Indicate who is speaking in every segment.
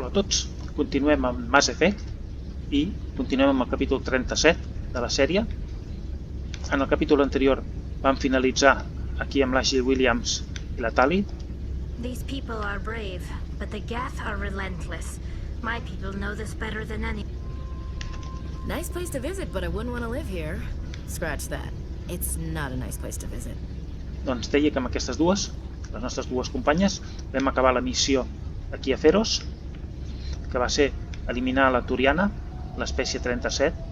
Speaker 1: Hola a tots, continuem amb Mass Effect i continuem amb el capítol 37 de la sèrie. En el capítol anterior vam finalitzar aquí amb l'Ashley Williams i la Tali.
Speaker 2: These people are brave, but the Geth are relentless. My people know this better than any.
Speaker 3: Nice place to visit, but I wouldn't want to live here. Scratch that. It's not a nice place to visit.
Speaker 1: Doncs deia que amb aquestes dues, les nostres dues companyes, vam acabar la missió aquí a Feros, que va ser eliminar la Turiana, l'espècie 37,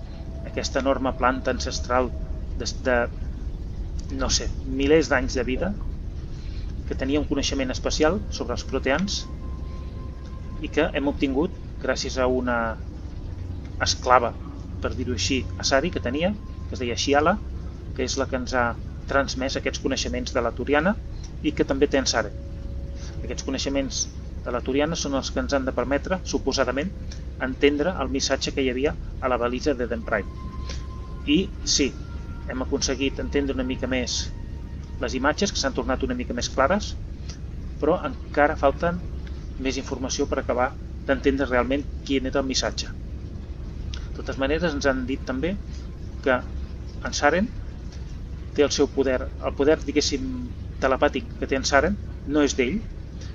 Speaker 1: aquesta enorme planta ancestral de, no sé, milers d'anys de vida, que tenia un coneixement especial sobre els proteans i que hem obtingut gràcies a una esclava, per dir-ho així, Asari, que tenia, que es deia Shiala, que és la que ens ha transmès aquests coneixements de la Turiana i que també té en Saren. Aquests coneixements de la Turiana són els que ens han de permetre, suposadament, entendre el missatge que hi havia a la balisa d'Eden Prime. I sí, hem aconseguit entendre una mica més les imatges, que s'han tornat una mica més clares, però encara falten més informació per acabar d'entendre realment quin era el missatge. De totes maneres, ens han dit també que en Saren té el seu poder, el poder, diguéssim, telepàtic que té en Saren, no és d'ell,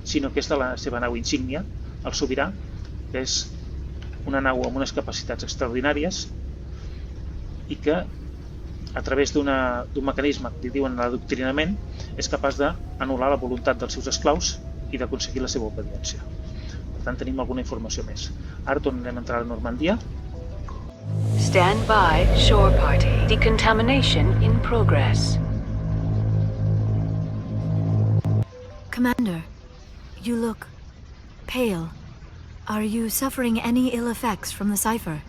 Speaker 1: sinó que és de la seva nau insígnia, el Sobirà, que és una nau amb unes capacitats extraordinàries i que, a través d'un mecanisme que li diuen l'adoctrinament, és capaç d'anul·lar la voluntat dels seus esclaus i d'aconseguir la seva obediència. Per tant, tenim alguna informació més. Ara tornarem a entrar a la Normandia.
Speaker 4: Stand by, shore party. Decontamination in progress.
Speaker 5: Commander, you look pale. Are you suffering any ill effects from the cipher?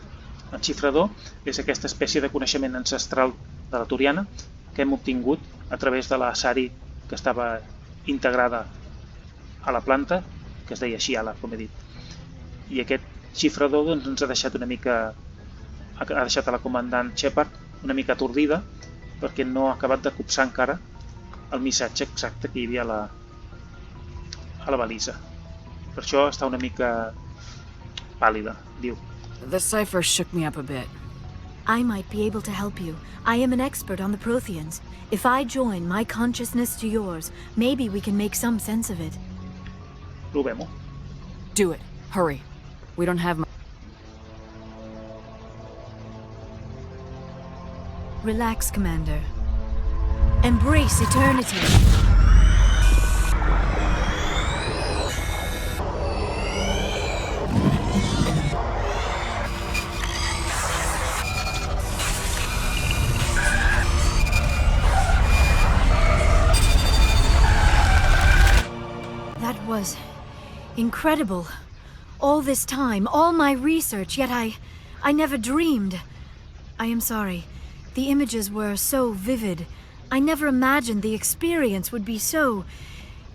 Speaker 1: El xifrador és aquesta espècie de coneixement ancestral de la Turiana que hem obtingut a través de la Asari que estava integrada a la planta, que es deia Shiala, com he dit. I aquest xifrador doncs, ens ha deixat una mica, ha deixat a la comandant Shepard una mica atordida perquè no ha acabat de copsar encara el missatge exacte que hi havia a la balisa. Per això està una mica pàl·lida, diu.
Speaker 3: The cipher shook me up a bit.
Speaker 5: I might be able to help you. I am an expert on the Protheans. If I join my consciousness to yours, maybe we can make some sense of it.
Speaker 1: Provem-ho.
Speaker 3: Do it. Hurry. We don't have much.
Speaker 5: Relax, Commander. Embrace eternity. That was incredible. All this time, all my research, yet I never dreamed. I am sorry. The images were so vivid. I never imagined the experience would be so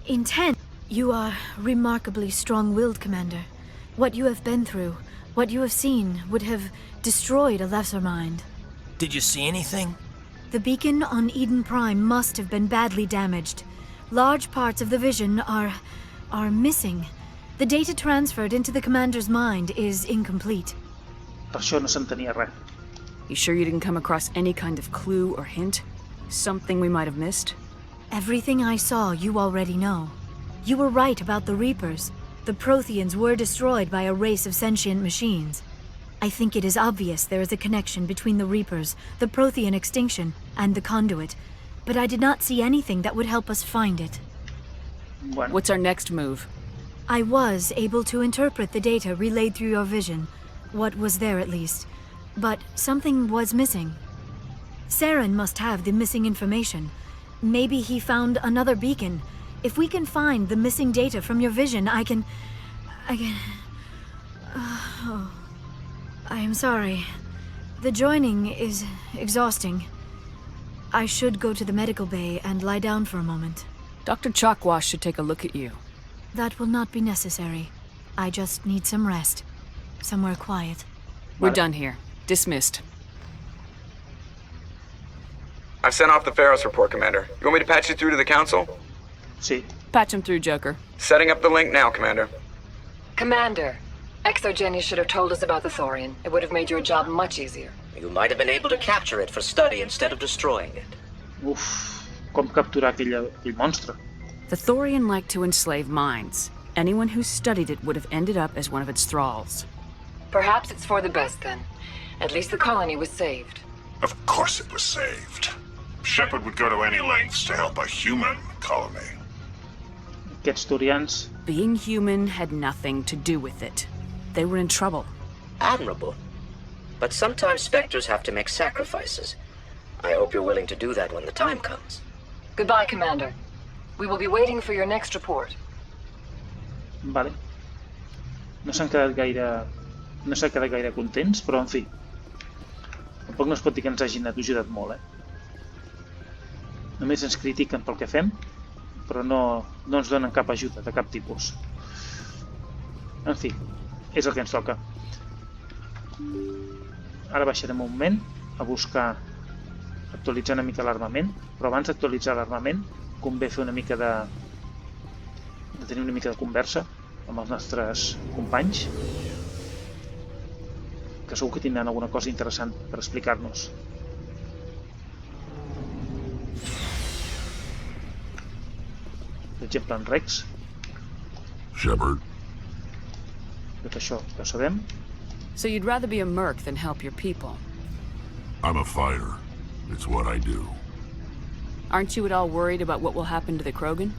Speaker 5: intense. You are remarkably strong-willed, Commander. What you have been through, what you have seen, would have destroyed a lesser mind.
Speaker 6: Did you see anything?
Speaker 5: The beacon on Eden Prime must have been badly damaged. Large parts of the vision are missing. The data transferred into the Commander's mind is incomplete.
Speaker 1: Per això no s'entenia res.
Speaker 3: You sure you didn't come across any kind of clue or hint? Something we might have missed?
Speaker 5: Everything I saw, you already know. You were right about the Reapers. The Protheans were destroyed by a race of sentient machines. I think it is obvious there is a connection between the Reapers, the Prothean extinction, and the Conduit, but I did not see anything that would help us find it.
Speaker 1: Bueno.
Speaker 3: What's our next move?
Speaker 5: I was able to interpret the data relayed through your vision. What was there, at least. But something was missing. Saren must have the missing information. Maybe he found another beacon. If we can find the missing data from your vision, I can... Oh. I am sorry. The joining is exhausting. I should go to the medical bay and lie down for a moment.
Speaker 3: Dr. Chalkwash should take a look at you.
Speaker 5: That will not be necessary. I just need some rest. Somewhere quiet.
Speaker 3: We're done here. Dismissed.
Speaker 7: I've sent off the Feros report, Commander. You want me to patch you through to the Council?
Speaker 1: Sí.
Speaker 3: Patch him through, Joker.
Speaker 7: Setting up the link now, Commander.
Speaker 4: Commander,
Speaker 8: Exogeny should have told us about the Thorian. It would have made your job much easier.
Speaker 9: You might have been able to capture it for study instead of destroying it.
Speaker 1: Uf, com capturar aquell monstre?
Speaker 10: The Thorian liked to enslave minds. Anyone who studied it would have ended up as one of its thralls.
Speaker 8: Perhaps it's for the best then. At least the colony was saved.
Speaker 11: Of course it was saved. Shepard would go to any lengths to help a human colony.
Speaker 1: Aquests Thorians...
Speaker 10: Being human had nothing to do with it. They were in trouble.
Speaker 9: Admirable. But sometimes Spectres have to make sacrifices. I hope you're willing to do that when the time comes.
Speaker 8: Goodbye, Commander. We will be waiting for your next report.
Speaker 1: Vale. No s'han quedat gaire contents, però en fi. Tampoc no es pot dir que ens hagin ajudat molt, Només ens critiquen pel que fem, però no ens donen cap ajuda de cap tipus. En fi, és el que ens toca. Ara baixarem un moment a buscar actualitzar una mica l'armament, però abans d'actualitzar l'armament convé fer una mica de tenir una mica de conversa amb els nostres companys, que segur que tindran alguna cosa interessant per explicar-nos. Per exemple, en Rex.
Speaker 11: Shepard.
Speaker 1: Tot això ja ho sabem.
Speaker 10: So you'd rather be a merc than help your people?
Speaker 11: I'm a fighter. It's what I do.
Speaker 10: Aren't you at all worried about what will happen to the Krogan?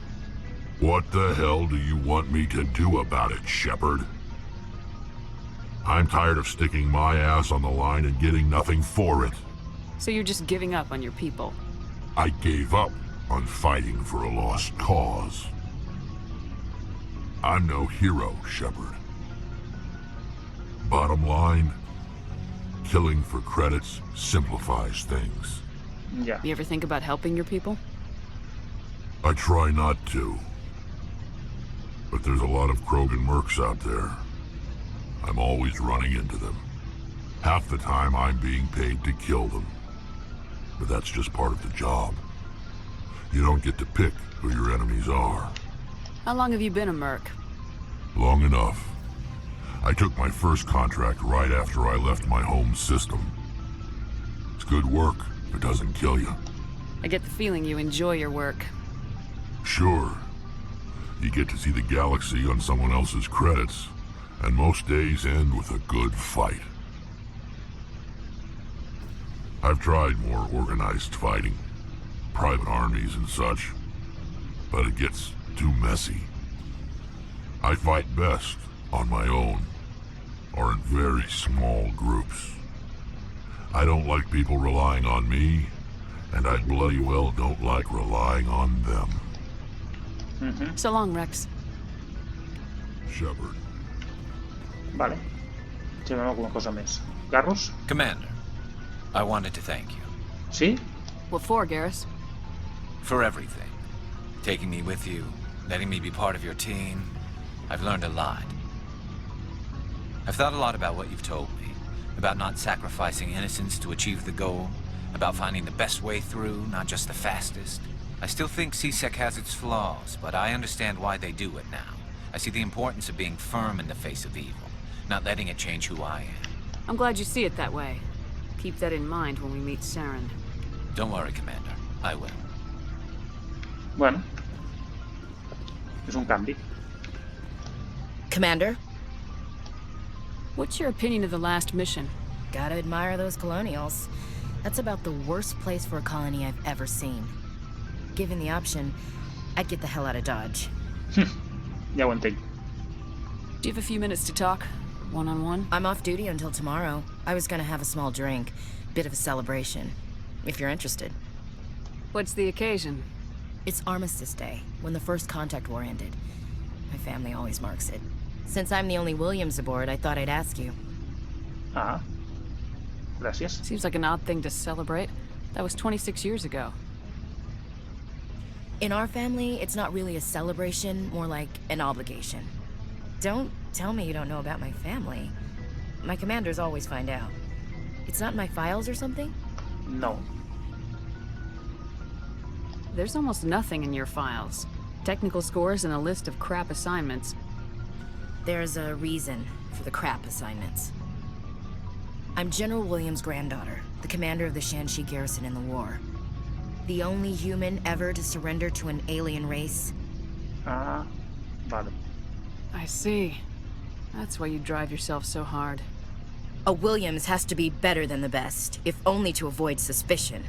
Speaker 11: What the hell do you want me to do about it, Shepard? I'm tired of sticking my ass on the line and getting nothing for it.
Speaker 10: So you're just giving up on your people?
Speaker 11: I gave up on fighting for a lost cause. I'm no hero, Shepard. Bottom line, killing for credits simplifies things.
Speaker 1: Yeah.
Speaker 10: You ever think about helping your people?
Speaker 11: I try not to. But there's a lot of Krogan mercs out there. I'm always running into them. Half the time I'm being paid to kill them. But that's just part of the job. You don't get to pick who your enemies are.
Speaker 10: How long have you been a merc?
Speaker 11: Long enough. I took my first contract right after I left my home system. It's good work if it doesn't kill you.
Speaker 10: I get the feeling you enjoy your work.
Speaker 11: Sure. You get to see the galaxy on someone else's credits, and most days end with a good fight. I've tried more organized fighting, private armies and such, but it gets too messy. I fight best on my own, or in very small groups. I don't like people relying on me, and I bloody well don't like relying on them.
Speaker 10: So long, Rex.
Speaker 11: Shepard.
Speaker 1: Vale. Si veiem alguna cosa més. Garros?
Speaker 6: Commander, I wanted to thank you.
Speaker 1: Sí?
Speaker 10: What for, Garrus?
Speaker 6: For everything. Taking me with you, letting me be part of your team. I've learned a lot. I've thought a lot about what you've told me. About not sacrificing innocence to achieve the goal. About finding the best way through, not just the fastest. I still think CSEC has its flaws, but I understand why they do it now. I see the importance of being firm in the face of evil, not letting it change who I am.
Speaker 10: I'm glad you see it that way. Keep that in mind when we meet Saren.
Speaker 6: Don't worry, Commander. I will.
Speaker 1: Bueno. És un canvi.
Speaker 3: Commander?
Speaker 10: What's your opinion of the last mission?
Speaker 3: Gotta admire those colonials. That's about the worst place for a colony I've ever seen. Given the option, I'd get the hell out of Dodge.
Speaker 1: Ja ho entenc.
Speaker 10: Do you have a few minutes to talk? One-on-one?
Speaker 3: I'm off duty until tomorrow. I was gonna have a small drink. Bit of a celebration. If you're interested.
Speaker 10: What's the occasion?
Speaker 3: It's Armistice Day, when the first contact war ended. My family always marks it. Since I'm the only Williams aboard, I thought I'd ask you.
Speaker 1: Ah. Gràcies.
Speaker 10: Seems like an odd thing to celebrate. That was 26 years ago.
Speaker 3: In our family, it's not really a celebration, more like an obligation. Don't tell me you don't know about my family. My commanders always find out. It's not in my files or something?
Speaker 1: No.
Speaker 10: There's almost nothing in your files. Technical scores and a list of crap assignments.
Speaker 3: There's a reason for the crap assignments. I'm General Williams' granddaughter, the commander of the Shanxi garrison in the war. The only human ever to surrender to an alien race.
Speaker 1: Ah, vale.
Speaker 10: I see. That's why you drive yourself so hard.
Speaker 3: A Williams has to be better than the best, if only to avoid suspicion.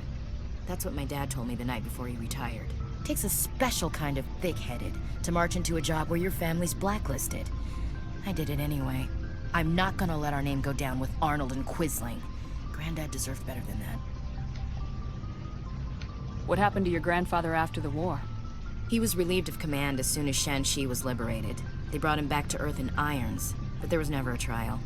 Speaker 3: That's what my dad told me the night before he retired. It takes a special kind of thick-headed to march into a job where your family's blacklisted. I did it anyway. I'm not gonna let our name go down with Arnold and Quisling. Granddad deserved better than that.
Speaker 10: What happened to your grandfather after the war?
Speaker 3: He was relieved of command as soon as Shanxi was liberated. They brought him back to Earth in irons, but there was never a trial.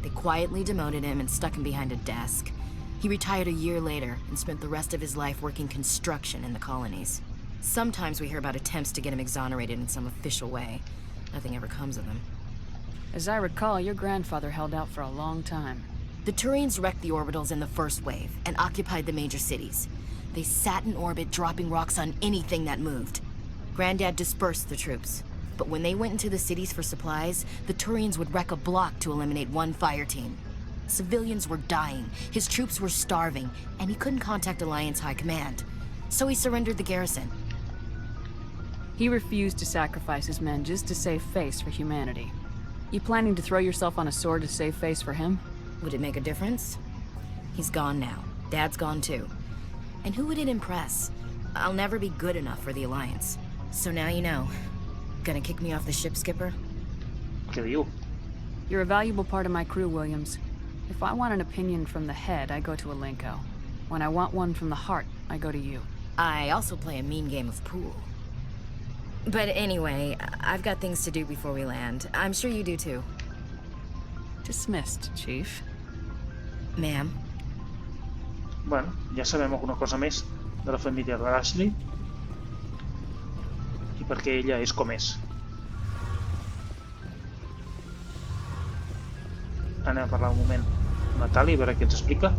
Speaker 3: They quietly demoted him and stuck him behind a desk. He retired a year later and spent the rest of his life working construction in the colonies. Sometimes we hear about attempts to get him exonerated in some official way. Nothing ever comes of them.
Speaker 10: As I recall, your grandfather held out for a long time.
Speaker 3: The Turians wrecked the orbitals in the first wave and occupied the major cities. They sat in orbit, dropping rocks on anything that moved. Granddad dispersed the troops. But when they went into the cities for supplies, the Turians would wreck a block to eliminate one fire team. Civilians were dying, his troops were starving, and he couldn't contact Alliance High Command. So he surrendered the garrison.
Speaker 10: He refused to sacrifice his men just to save face for humanity. You planning to throw yourself on a sword to save face for him?
Speaker 3: Would it make a difference? He's gone now. Dad's gone too. And who would it impress? I'll never be good enough for the Alliance. So now you know. Gonna kick me off the ship, Skipper?
Speaker 1: Què diu?
Speaker 10: You're a valuable part of my crew, Williams. If I want an opinion from the head, I go to Alenko. When I want one from the heart, I go to you.
Speaker 3: I also play a mean game of pool. But anyway, I've got things to do before we land. I'm sure you do too.
Speaker 10: Dismissed, Chief.
Speaker 3: Ma'am.
Speaker 1: Bueno, ja sabem alguna cosa més de la família de l'Ashley i per què ella és com és. Anem a parlar un moment amb Natalie, a veure què ens explica.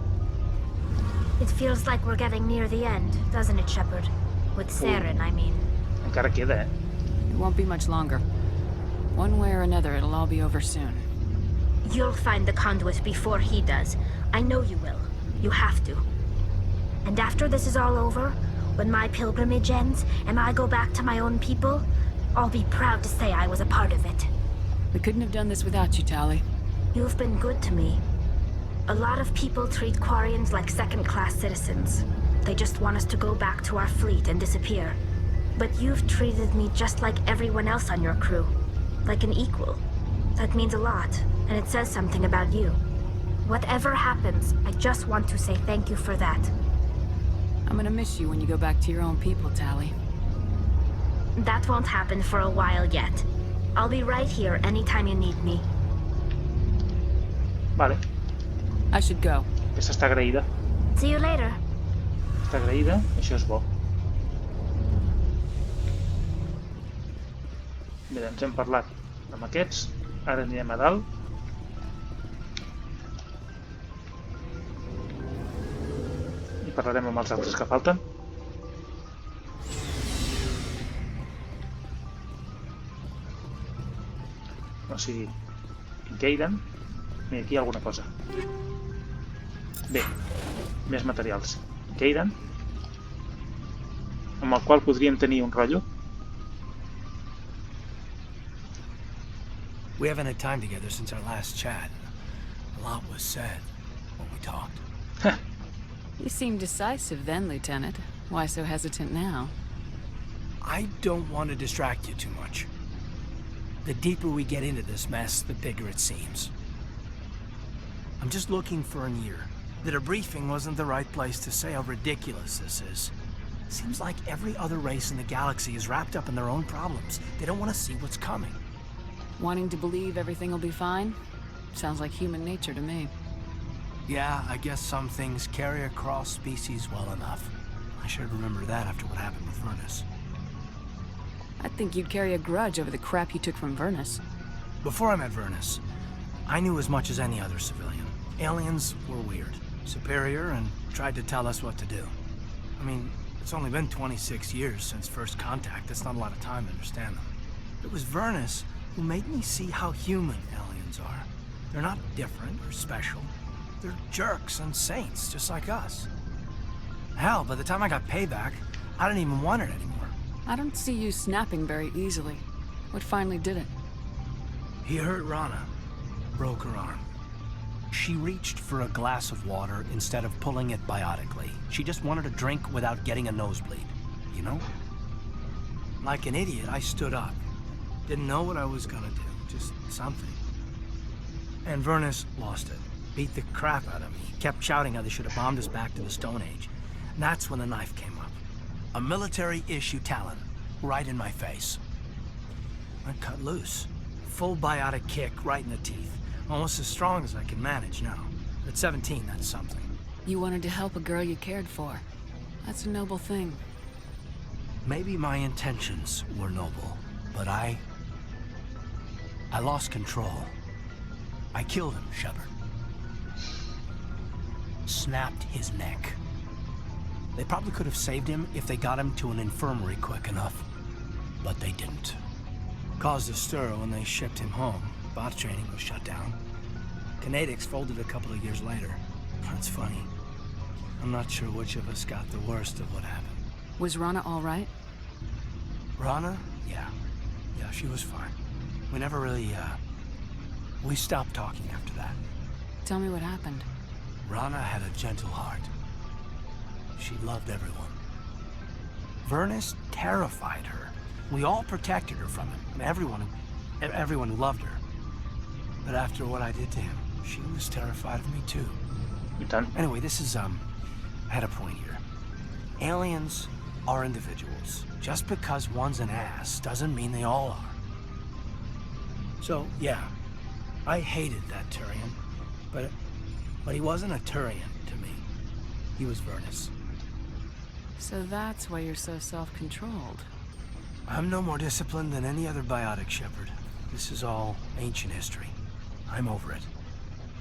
Speaker 2: It feels like we're getting near the end, doesn't it, Shepard? With Saren, I mean.
Speaker 1: Encara queda,
Speaker 10: It won't be much longer. One way or another, it'll all be over soon.
Speaker 2: You'll find the conduit before he does. I know you will. You have to. And after this is all over, when my pilgrimage ends and I go back to my own people, I'll be proud to say I was a part of it.
Speaker 10: We couldn't have done this without you, Tali.
Speaker 2: You've been good to me. A lot of people treat Quarians like second-class citizens. They just want us to go back to our fleet and disappear. But you've treated me just like everyone else on your crew. Like an equal. That means a lot, and it says something about you. Whatever happens, I just want to say thank you for that.
Speaker 10: I'm gonna miss you when you go back to your own people, Tali.
Speaker 2: That won't happen for a while yet. I'll be right here anytime you need me.
Speaker 1: Vale.
Speaker 10: I should go.
Speaker 1: Aquesta està agraïda.
Speaker 2: See you later.
Speaker 1: Està agraïda, això és bo. Bé, ens hem parlat amb aquests. Ara anirem a dalt. I parlarem amb els altres que falten. O sigui, Gaiden. Mira, aquí hi ha alguna cosa. Bé, més materials. Gaiden, amb el qual podríem tenir un rotllo.
Speaker 12: We haven't had time together since our last chat. A lot was said when we talked.
Speaker 10: You seemed decisive then, Lieutenant. Why so hesitant now?
Speaker 12: I don't want to distract you too much. The deeper we get into this mess, the bigger it seems. I'm just looking for an ear. The debriefing wasn't the right place to say how ridiculous this is. Seems like every other race in the galaxy is wrapped up in their own problems. They don't want to see what's coming.
Speaker 10: Wanting to believe everything will be fine? Sounds like human nature to me.
Speaker 12: Yeah, I guess some things carry across species well enough. I should remember that after what happened with Vernus.
Speaker 10: I think you'd carry a grudge over the crap you took from Vernus.
Speaker 12: Before I met Vernus, I knew as much as any other civilian. Aliens were weird, superior, and tried to tell us what to do. I mean, it's only been 26 years since first contact. That's not a lot of time to understand them. It was Vernus who made me see how human aliens are. They're not different or special. They're jerks and saints, just like us. Hell, by the time I got payback, I didn't even want it anymore.
Speaker 10: I don't see you snapping very easily. What finally did it?
Speaker 12: He hurt Rana. Broke her arm. She reached for a glass of water instead of pulling it biotically. She just wanted a drink without getting a nosebleed, you know? Like an idiot, I stood up. Didn't know what I was gonna do, just something. And Vernus lost it. Beat the crap out of me. Kept shouting how they should have bombed us back to the Stone Age. And that's when the knife came up. A military-issue talon, right in my face. I cut loose. Full biotic kick right in the teeth. Almost as strong as I can manage now. At 17, that's something.
Speaker 10: You wanted to help a girl you cared for. That's a noble thing.
Speaker 12: Maybe my intentions were noble, but I lost control. I killed him, Shepard. Snapped his neck. They probably could have saved him if they got him to an infirmary quick enough. But they didn't. Caused a stir when they shipped him home. Bot training was shut down. Kinetics folded a couple of years later. That's funny. I'm not sure which of us got the worst of what happened.
Speaker 10: Was Rana all right?
Speaker 12: Rana? Yeah. Yeah, she was fine. We never really, we stopped talking after that.
Speaker 10: Tell me what happened.
Speaker 12: Rana had a gentle heart. She loved everyone. Vernus terrified her. We all protected her from him. And everyone who loved her. But after what I did to him, she was terrified of me too.
Speaker 1: You done?
Speaker 12: Anyway, this is, I had a point here. Aliens are individuals. Just because one's an ass doesn't mean they all are. So, yeah, I hated that Turian, but he wasn't a Turian to me. He was Vernus.
Speaker 10: So that's why you're so self-controlled.
Speaker 12: I'm no more disciplined than any other biotic, Shepard. This is all ancient history. I'm over it.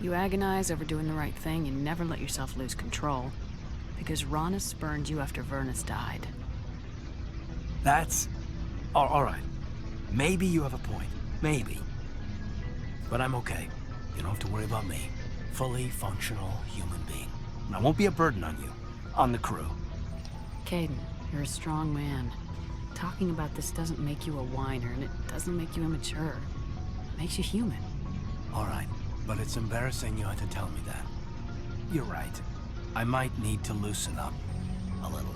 Speaker 10: You agonize over doing the right thing and never let yourself lose control. Because Rana spurned you after Vernus died.
Speaker 12: That's... all right. Maybe you have a point. Maybe. But I'm okay. You don't have to worry about me. Fully functional human being. And I won't be a burden on you. On the crew.
Speaker 10: Caden, you're a strong man. Talking about this doesn't make you a whiner, and it doesn't make you immature. It makes you human.
Speaker 12: All right. But it's embarrassing you had to tell me that. You're right. I might need to loosen up a little.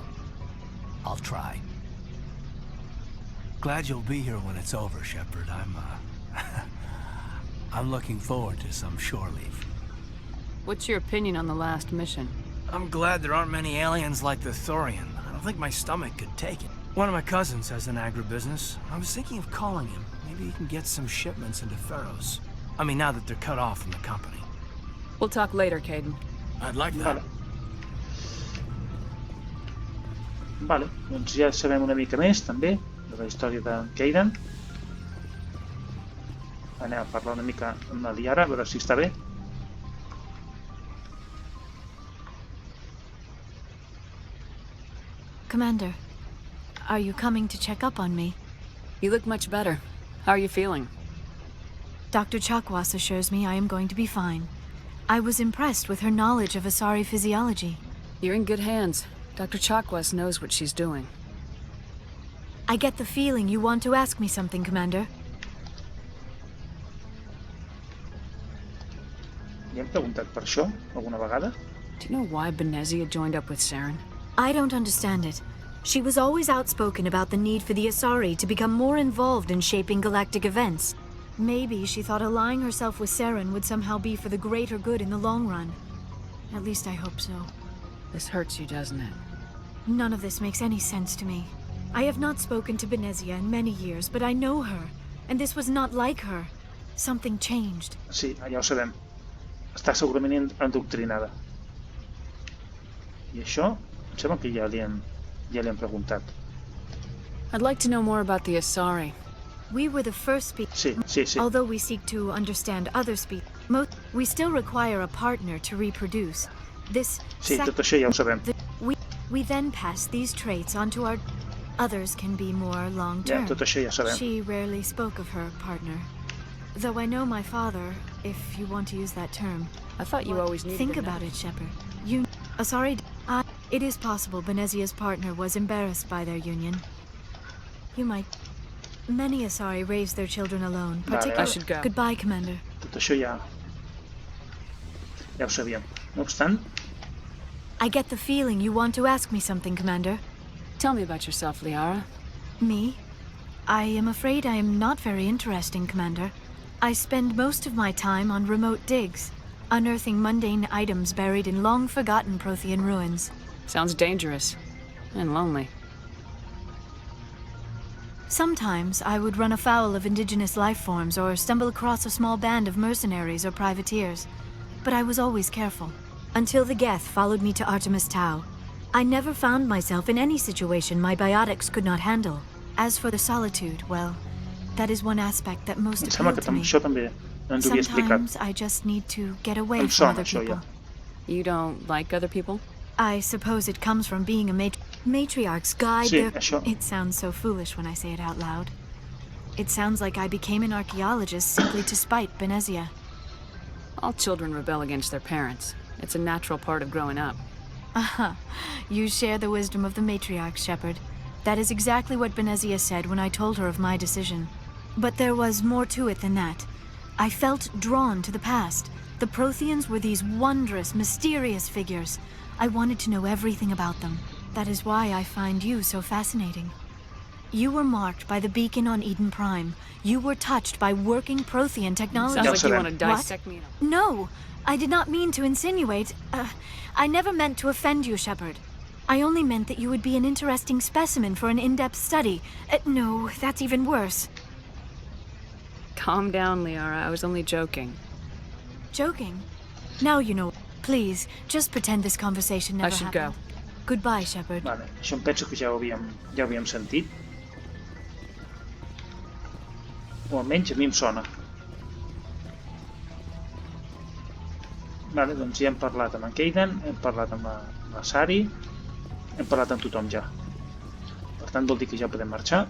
Speaker 12: I'll try. Glad you'll be here when it's over, Shepard. I'm looking forward to some shore leave.
Speaker 10: What's your opinion on the last mission?
Speaker 12: I'm glad there aren't many aliens like the Thorian. I don't think my stomach could take it. One of my cousins has an agribusiness. I was thinking of calling him. Maybe he can get some shipments into Feros. I mean, now that they're cut off from the company.
Speaker 10: We'll talk later, Caden.
Speaker 12: I'd like that.
Speaker 1: Vale, doncs ja sabem una mica més, també, de la història de Caden. Anem a parlar una mica amb la Liara, a veure si està bé.
Speaker 5: Commander, are you coming to check up on me?
Speaker 10: You look much better. How are you feeling?
Speaker 5: Dr. Chakwas assures me I am going to be fine. I was impressed with her knowledge of Asari physiology.
Speaker 10: You're in good hands. Dr. Chakwas knows what she's doing.
Speaker 5: I get the feeling you want to ask me something, Commander.
Speaker 1: Li hem preguntat per això alguna vegada?
Speaker 10: Do you know why Benezia joined up with Saren?
Speaker 5: I don't understand it. She was always outspoken about the need for the Asari to become more involved in shaping galactic events. Maybe she thought allying herself with Saren would somehow be for the greater good in the long run. At least I hope so.
Speaker 10: This hurts you, doesn't it?
Speaker 5: None of this makes any sense to me. I have not spoken to Benezia in many years, but I know her, and this was not like her. Something changed.
Speaker 1: Sí, ja ho sabem. Està segurament endoctrinada. I això, em sembla que ja li hem preguntat.
Speaker 10: I'd like to know more about the Asari.
Speaker 5: We were the first species.
Speaker 1: Sí.
Speaker 5: Although we seek to understand other species, we still require a partner to reproduce.
Speaker 1: Sí, tot això ja ho sabem.
Speaker 5: We then pass these traits onto our... Others can be more long-term.
Speaker 1: Tot això ja sabem.
Speaker 5: She rarely spoke of her partner. Though I know my father, if you want to use that term.
Speaker 10: I thought you always needed
Speaker 5: Think
Speaker 10: to
Speaker 5: about
Speaker 10: know.
Speaker 5: it, Shepard. Sorry. It is possible Benezia's partner was embarrassed by their union. You might... Many Asari raise their children alone, particularly...
Speaker 10: I should go.
Speaker 5: Goodbye, Commander.
Speaker 1: Tot això ja ho sabíem. No obstant,
Speaker 5: I get the feeling you want to ask me something, Commander.
Speaker 10: Tell me about yourself, Liara.
Speaker 5: Me? I am afraid I am not very interesting, Commander. I spend most of my time on remote digs, unearthing mundane items buried in long-forgotten Prothean ruins.
Speaker 10: Sounds dangerous. And lonely.
Speaker 5: Sometimes I would run afoul of indigenous life forms or stumble across a small band of mercenaries or privateers. But I was always careful. Until the Geth followed me to Artemis Tau. I never found myself in any situation my biotics could not handle. As for the solitude, well, that is one aspect that most
Speaker 1: em sembla
Speaker 5: appealed
Speaker 1: que
Speaker 5: to me.
Speaker 1: això també ens ho havia explicat.
Speaker 5: Sometimes I just need to get away
Speaker 1: Em
Speaker 5: from
Speaker 1: sona
Speaker 5: other
Speaker 1: això
Speaker 5: people.
Speaker 1: ja.
Speaker 10: You don't like other people?
Speaker 5: I suppose it comes from being a matriarch's guide.
Speaker 1: Sí, això.
Speaker 5: It sounds so foolish when I say it out loud. It sounds like I became an archaeologist simply to spite Benezia.
Speaker 10: All children rebel against their parents. It's a natural part of growing up.
Speaker 5: Aha, you share the wisdom of the matriarch, Shepard. That is exactly what Benezia said when I told her of my decision. But there was more to it than that. I felt drawn to the past. The Protheans were these wondrous, mysterious figures. I wanted to know everything about them. That is why I find you so fascinating. You were marked by the beacon on Eden Prime. You were touched by working Prothean technology.
Speaker 10: Sounds like you want to dissect me.
Speaker 5: No, I did not mean to insinuate. I never meant to offend you, Shepard. I only meant that you would be an interesting specimen for an in-depth study. No, that's even worse.
Speaker 10: Calm down, Liara. I was only joking.
Speaker 5: Joking? Now you know. Please, just pretend this conversation never
Speaker 10: I should
Speaker 5: happened.
Speaker 10: go.
Speaker 5: Goodbye, Shepard.
Speaker 1: Vale, això em penso que ja ho havíem sentit. O almenys a mi em sona. Vale, doncs ja hem parlat amb en Kaidan, hem parlat amb la Sari, hem parlat amb tothom ja. Per tant, vol dir que ja podem marxar.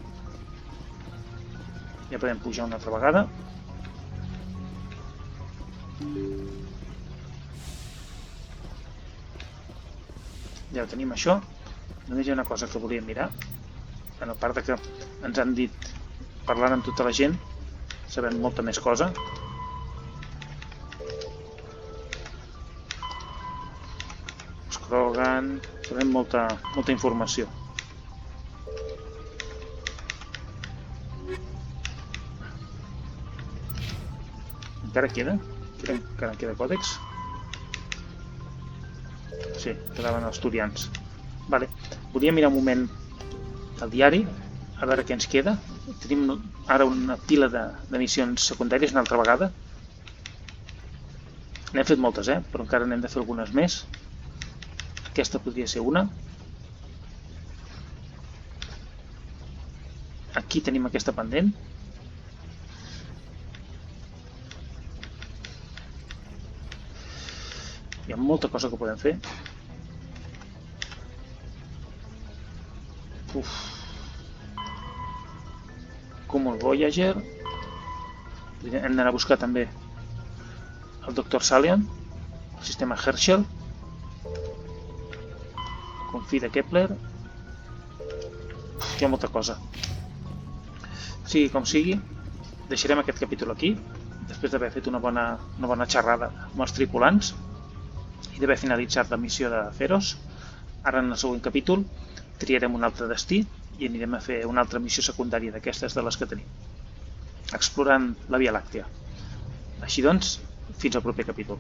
Speaker 1: Ja podem pujar una altra vegada. Ja ho tenim, això. Només hi ha una cosa que volia mirar. A part de que ens han dit, parlant amb tota la gent, sabem molta més cosa. Scrogan, sabem molta informació. Encara queda? Encara queda còdex? Sí, quedaven els turians. Vale. Volia mirar un moment el diari, a veure què ens queda. Tenim ara una pila de missions secundàries una altra vegada. N'hem fet moltes, però encara n'hem de fer algunes més. Aquesta podria ser una. Aquí tenim aquesta pendent. Hi ha molta cosa que podem fer. Com el Voyager. Hem d'anar a buscar també el Dr. Salian, el sistema Herschel, Confí de Kepler. Hi ha molta cosa. Sigui com sigui, deixarem aquest capítol aquí, després d'haver fet una bona xerrada amb els tripulants i d'haver finalitzat la missió de Feros. Ara en el següent capítol triarem un altre destí i anirem a fer una altra missió secundària d'aquestes de les que tenim, explorant la Via Làctea. Així doncs, fins al proper capítol.